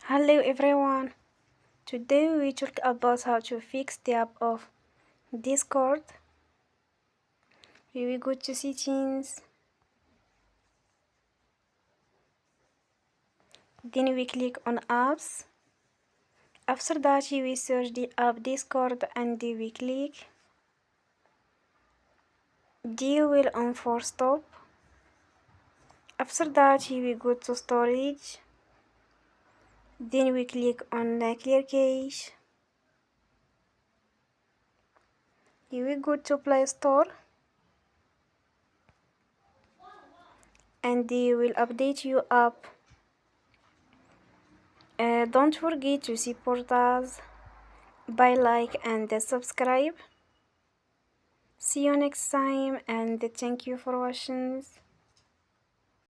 Hello everyone. Today we talk about how to fix the app of Discord. We will go to settings. Then we click on apps. After that we search the app Discord and we click. We will on Forcestop. After that we go to storage. Then we click on clear cache. You will go to Play Store and they will update your app. Don't forget to support us by like and subscribe. See you next time and thank you for watching.